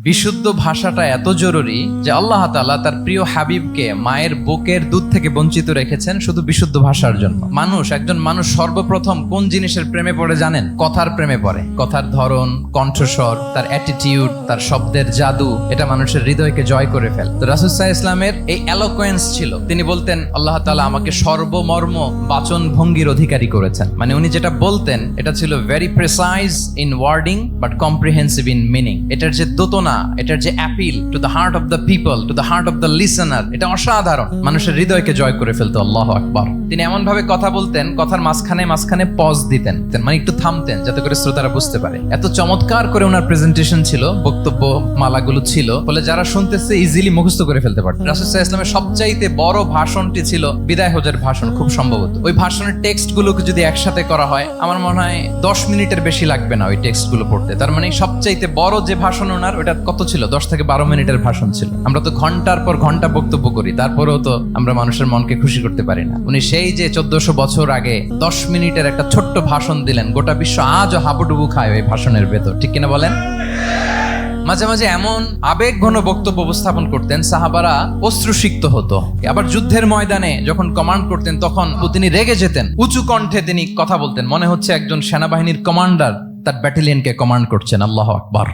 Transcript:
বিশুদ্ধ ভাষাটা এত জরুরি যে আল্লাহ তাআলা তার প্রিয় হাবিবকে মায়ের বুকের দুধ থেকে বঞ্চিত রেখেছেন শুধু বিশুদ্ধ ভাষার জন্য। একজন মানুষ সর্বপ্রথম কোন জিনিসের প্রেমে পড়ে জানেন? কথার প্রেমে পড়ে। কথার ধরন, কণ্ঠস্বর, তার অ্যাটিটিউড, তার শব্দের জাদু, এটা মানুষের হৃদয়কে জয় করে ফেলে। তো রাসূল সাল্লাল্লাহু আলাইহি ইসলামের এই এলোকোয়েন্স ছিল। তিনি বলতেন আল্লাহ তাআলা আমাকে সর্বমর্ম বাচন ভঙ্গির অধিকারী করেছেন। মানে উনি যেটা বলতেন এটা ছিল very precise in wording but comprehensive in meaning. এটার যে দোতনা, এটার যে appeal to the heart of the people, to the heart of the listener, এটা অসাধারণ। মানুষের হৃদয়কে জয় করে ফেলতো। আল্লাহু আকবার। তিনি এমন ভাবে কথা বলতেন, কথার মাঝখানে পজ দিতেন, মানে একটু থামতেন যাতে করে শ্রোতারা বুঝতে পারে। এত চমৎকার করে ওনার প্রেজেন্টেশন ছিল, বক্তব্য মালাগুলো ছিল, ফলে যারা শুনতেছে ইজিলি মুখস্থ করে ফেলতে পারত। রাসূল সাল্লাল্লাহু আলাইহি ইসলামের সবচাইতে বড় ভাষণটি ছিল বিদায় হজের ভাষণ, খুব সম্ভবত। ওই ভাষণের টেক্সট গুলোকে যদি একসাথে করা হয়, আমার মনে হয় 10 মিনিটের বেশি লাগবে না ওই টেক্সট গুলো পড়তে। তার মানে সবচাইতে বড় যে ভাষণ ওনার, ওটা কত ছিল? 10 থেকে 12 মিনিটের ভাষণ ছিল। আমরা তো ঘন্টার পর ঘন্টা বক্তব্য করি, তারপরেও তো আমরা মানুষের মনকে খুশি করতে পারি না। উনি সেই যে 1400 বছর আগে 10 মিনিটের একটা ছোট্ট ভাষণ দিলেন, গোটা বিশ্ব আজও হাবুডুবু খায় ওই ভাষণের ভেতর, ঠিক কিনা বলেন? মাঝে মাঝে এমন আবেগ ঘন বক্তব্য উপস্থাপন করতেন, সাহাবারা অশ্রুসিক্ত হতো। আবার যুদ্ধের ময়দানে যখন কমান্ড করতেন, তখন তিনি রেগে যেতেন। উঁচু কণ্ঠে তিনি কথা বলতেন, মনে হচ্ছে একজন সেনাবাহিনীর কমান্ডার তার ব্যাটালিয়নকে কমান্ড করছেন। আল্লাহু আকবার।